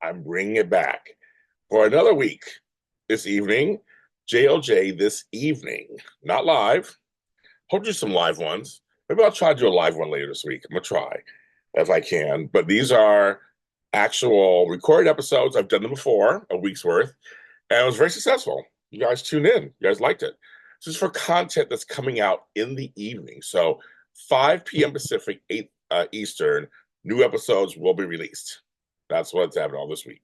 I'm bringing it back for another week this evening. JLJ this evening, not live. Hope to do some live ones. Maybe I'll try to do a live one later this week. I'm gonna try if I can. But these are actual recorded episodes. I've done them before, a week's worth, and it was very successful. You guys tuned in. You guys liked it. This is for content that's coming out in the evening. So 5 p.m. Pacific, 8 Eastern, new episodes will be released. That's what's happening all this week.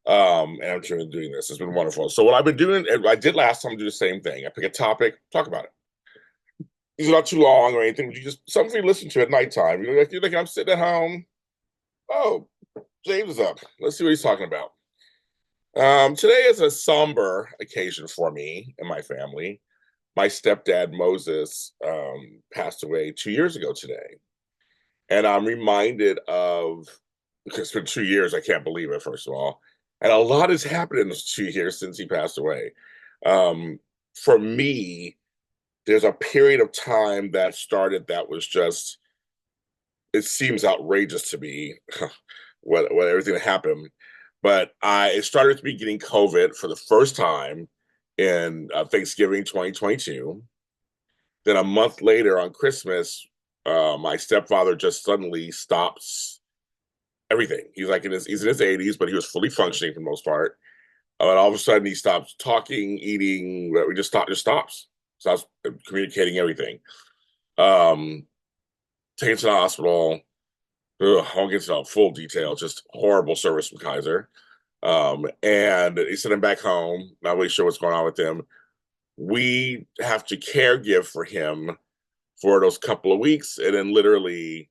And I'm trying to doing this. It's been wonderful. So what I've been doing, and I did last time, do the same thing. I pick a topic, talk about it. It's not too long or anything, but you just something you listen to at nighttime. You're like I'm sitting at home. Oh, James is up. Let's see what he's talking about. Today is a somber occasion for me and my family. My stepdad Moses passed away 2 years ago today, and I'm reminded of because it's been 2 years. I can't believe it. First of all, and a lot has happened in those 2 years since he passed away. For me, there's a period of time that started that was just it seems outrageous to me what everything that happened. But I it started with me getting COVID for the first time in Thanksgiving 2022. Then a month later on Christmas, my stepfather just suddenly stops everything. He's in his 80s, but he was fully functioning for the most part. And all of a sudden he stops talking, eating, we just stops communicating everything. Um, Taken to the hospital. Ugh, I won't get into full detail, just horrible service from Kaiser. And he sent him back home, not really sure what's going on with him. We have to caregive for him for those couple of weeks, and then literally,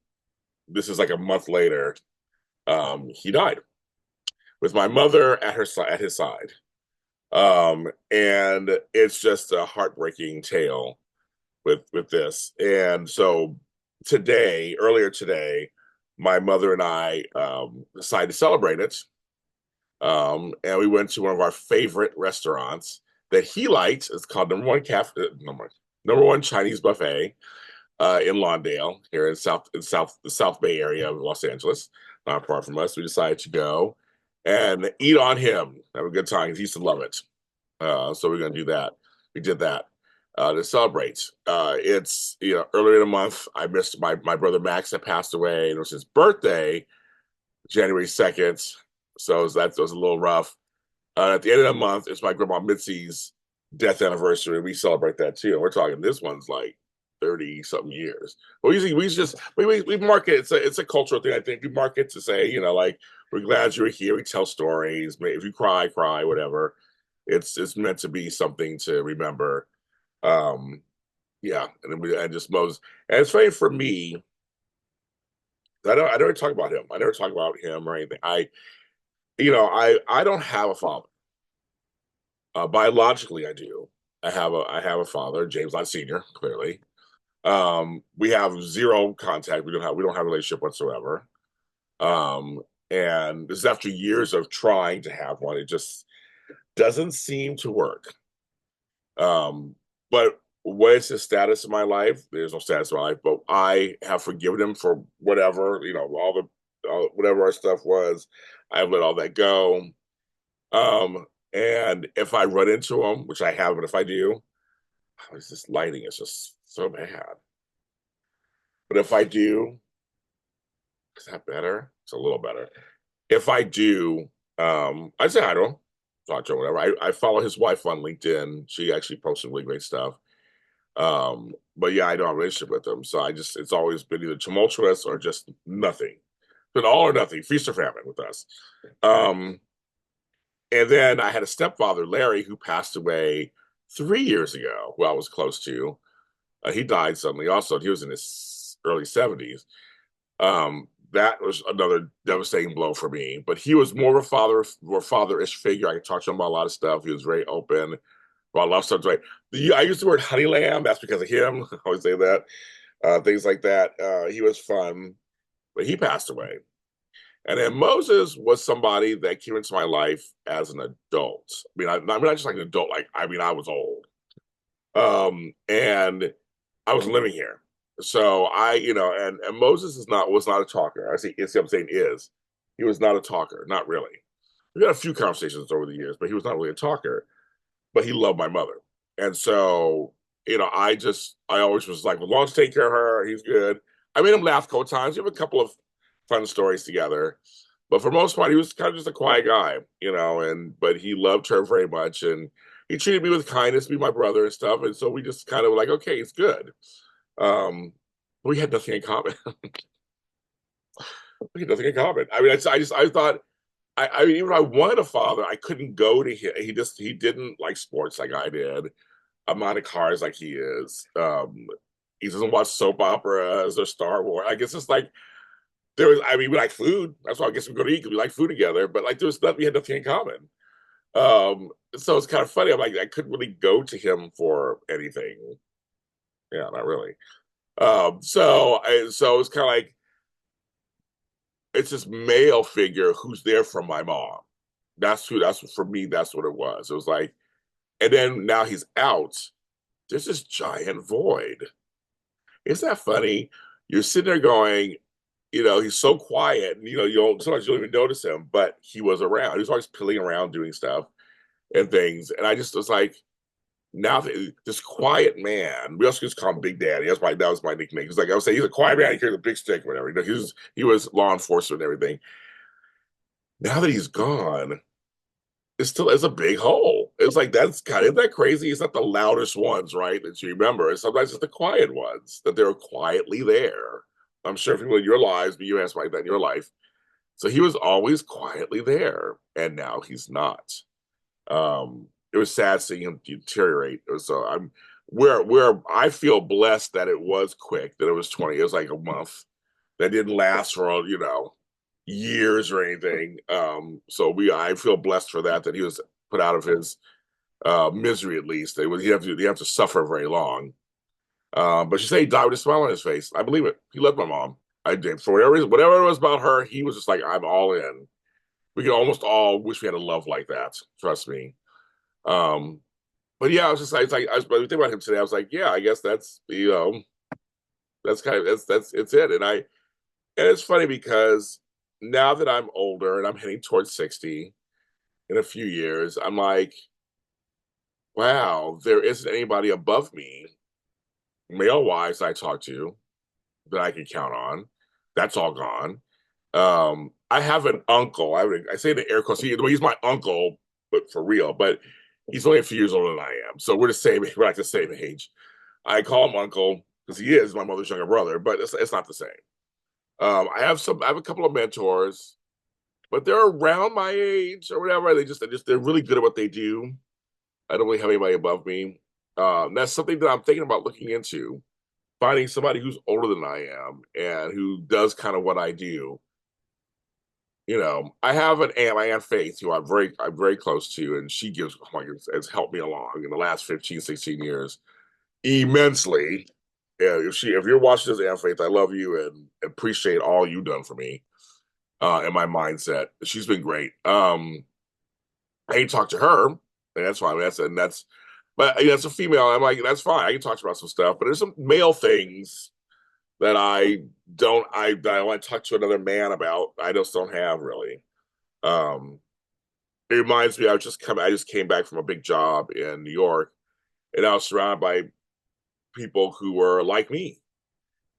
this is like a month later, he died with my mother at his side. And it's just a heartbreaking tale with this. And so earlier today, my mother and I decided to celebrate it. And we went to one of our favorite restaurants that he liked. It's called Number One Chinese Buffet in Lawndale, here the South Bay area of Los Angeles, not far from us. We decided to go and eat on him, have a good time. He used to love it. So we're gonna do that. We did that to celebrate. It's earlier in the month. I missed my brother Max that passed away. It was his birthday, January 2nd. So that was a little rough. At the end of the month, it's my grandma Mitzi's death anniversary. We celebrate that too. And we're talking this one's like 30 something years. But we mark it. It's a cultural thing. I think we mark it to say, like we're glad you were here. We tell stories. If you cry, cry, whatever. It's meant to be something to remember. Um, yeah, and just Moses. And it's funny for me. I never talk about him. I never talk about him or anything. I don't have a father. Biologically, I do. I have a father, James Lott Sr., clearly. We have zero contact. We don't have a relationship whatsoever. Um, and this is after years of trying to have one. It just doesn't seem to work. But what is his status in my life? There's no status in my life, but I have forgiven him for whatever, whatever our stuff was. I've let all that go. And if I run into him, which I haven't, if I do, it's this lighting is just so bad. But if I do, is that better? It's a little better. If I do, I say I don't talk to her, whatever. I follow his wife on LinkedIn. She actually posted really great stuff. But yeah, I don't have a relationship with him. So it's always been either tumultuous or just nothing. It's been all or nothing, feast or famine with us. Um, and then I had a stepfather, Larry, who passed away 3 years ago, who I was close to. He died suddenly also. He was in his early 70s. That was another devastating blow for me. But he was more of a more father-ish figure. I could talk to him about a lot of stuff. He was very open about a lot of stuff. Right. I use the word honey lamb. That's because of him. I always say that. Things like that. He was fun, but he passed away. And then Moses was somebody that came into my life as an adult. Not just like an adult. I was old. And I was living here. So and Moses was not a talker. I see what I'm saying is he was not a talker, not really. we had a few conversations over the years, but he was not really a talker. But he loved my mother, and so I always was like, well, long as take care of her, he's good. I made him laugh a couple times. We have a couple of fun stories together, but for the most part, he was kind of just a quiet guy, and but he loved her very much, and he treated me with kindness, be my brother and stuff, and so we just kind of were like, okay, it's good. Um, we had nothing in common. We had nothing in common. I mean, I thought I mean, even if I wanted a father, I couldn't go to him. He didn't like sports like I did. I'm not in cars like he is. He doesn't watch soap operas or Star Wars. I guess it's like there was. I mean, we like food. That's why I guess we go to eat because we like food together. But like, there was nothing. We had nothing in common. So it's kind of funny. I'm like, I couldn't really go to him for anything. Yeah, not really. So it's kind of like it's this male figure who's there from my mom. That's for me. That's what it was. It was like, and then now he's out. There's this giant void. Isn't that funny? You're sitting there going, he's so quiet, and you don't sometimes you don't even notice him, but he was around. He was always pilling around doing stuff and things. And I just was like, now this quiet man, we also just call him Big Daddy. That was my nickname. He's like I would say he's a quiet man, he carries a big stick, whatever. He was law enforcement and everything. Now that he's gone, it's a big hole. It's like isn't that crazy? It's not the loudest ones, right? That you remember. And sometimes it's the quiet ones that they're quietly there. I'm sure people in your lives, but you asked like that in your life. So he was always quietly there, and now he's not. It was sad seeing him deteriorate. So I'm where I feel blessed that it was quick, that it was 20. It was like a month. That didn't last for years or anything. So I feel blessed for that he was put out of his misery at least. He have to suffer very long. But she said he died with a smile on his face. I believe it. He loved my mom. I did. For whatever reason, whatever it was about her, he was just like, I'm all in. We could almost all wish we had a love like that. Trust me. Um, but yeah, I was just like, when I think about him today, I was like, yeah, I guess that's kind of that's it's it. And it's funny because now that I'm older and I'm heading towards 60 in a few years, I'm like, wow, there isn't anybody above me, male wise, I talk to that I can count on. That's all gone. I have an uncle. I say the air quotes. He's my uncle, but for real. But he's only a few years older than I am, so we're the same. We're like the same age. I call him uncle because he is my mother's younger brother, but it's not the same. I have a couple of mentors, but they're around my age or whatever. They're really good at what they do. I don't really have anybody above me. That's something that I'm thinking about looking into, finding somebody who's older than I am and who does kind of what I do. I have my aunt Faith, who I'm very close to, and she has helped me along in the last 15, 16 years immensely. Yeah, if you're watching this, Aunt Faith, I love you and appreciate all you've done for me and my mindset. She's been great. I ain't talked to her, and that's fine. But that's a female. I'm like, that's fine. I can talk to her about some stuff, but there's some male things that I want to talk to another man about. I just don't have really. Um, it reminds me, I just came back from a big job in New York, and I was surrounded by people who were like me,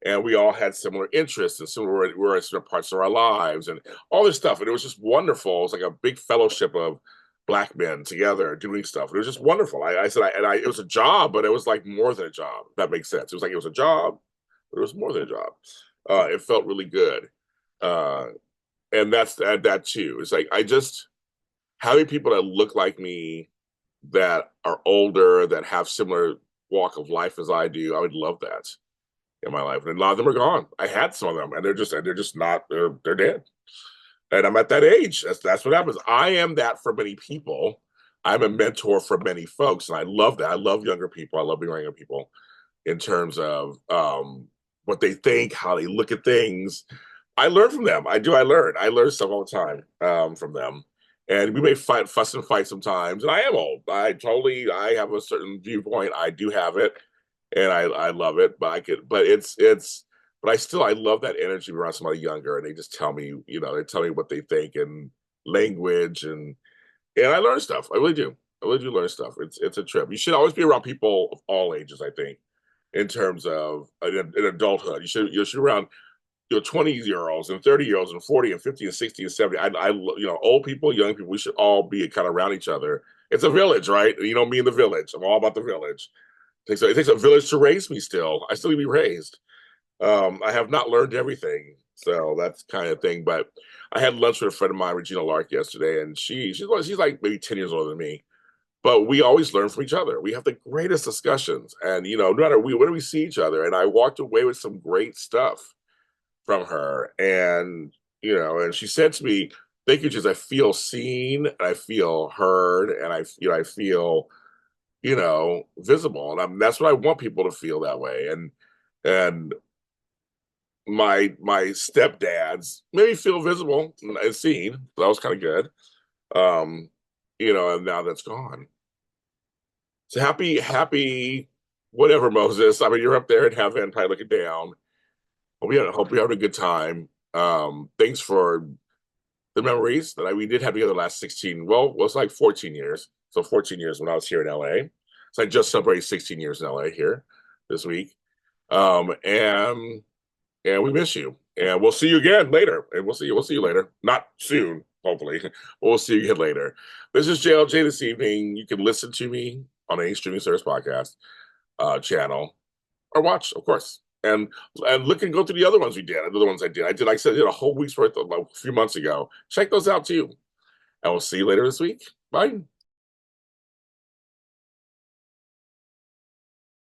and we all had similar interests and we were in similar parts of our lives and all this stuff. And it was just wonderful. It was like a big fellowship of black men together doing stuff. It was just wonderful. It was a job, but it was like more than a job. If that makes sense. It was like it was a job, but it was more than a job. It felt really good. Uh, and that's that too. It's like having people that look like me, that are older, that have similar walk of life as I do. I would love that in my life. And a lot of them are gone. I had some of them, and they're just not. They're dead. And I'm at that age. That's what happens. I am that for many people. I'm a mentor for many folks, and I love that. I love younger people. I love being around younger people in terms of what they think, how they look at things. I learn from them. I do. I learn. I learn stuff all the time from them. And we may fuss and fight sometimes. And I am old. I have a certain viewpoint. I do have it, and I love it. But I love that energy around somebody younger, and they just tell me, they tell me what they think, and language, and I learn stuff. I really do. I really do learn stuff. It's a trip. You should always be around people of all ages, I think, in terms of in adulthood. You should around 20-year-olds and 30-year-olds and 40 and 50 and 60 and 70. Old people, young people, we should all be kind of around each other. It's a village, right? You know me in the village. I'm all about the village. It takes a village to raise me still. I still need to be raised. I have not learned everything, so that's kind of thing. But I had lunch with a friend of mine, Regina Lark, yesterday, and she's like maybe 10 years older than me. But we always learn from each other. We have the greatest discussions, and no matter when we see each other, and I walked away with some great stuff from her, and she said to me, "Thank you, Jesus. I feel seen, and I feel heard, and I feel visible, and that's what I want people to feel that way." And my stepdads maybe feel visible and seen. So that was kind of good. Um, and now that's gone. So happy, whatever, Moses. I mean, you're up there in heaven, probably looking down. Hope we had a good time. Thanks for the memories that we did have together the last 16. Well, it was like 14 years. So 14 years when I was here in LA. So I just celebrated 16 years in LA here this week. And we miss you. And we'll see you again later. And we'll see you later. Not soon, hopefully. But we'll see you again later. This is JLJ this evening. You can listen to me on any streaming service podcast channel or watch, of course. And look and go through the other ones we did. The other ones I did. Like I said, I did a whole week's worth a few months ago. Check those out too. And we'll see you later this week. Bye.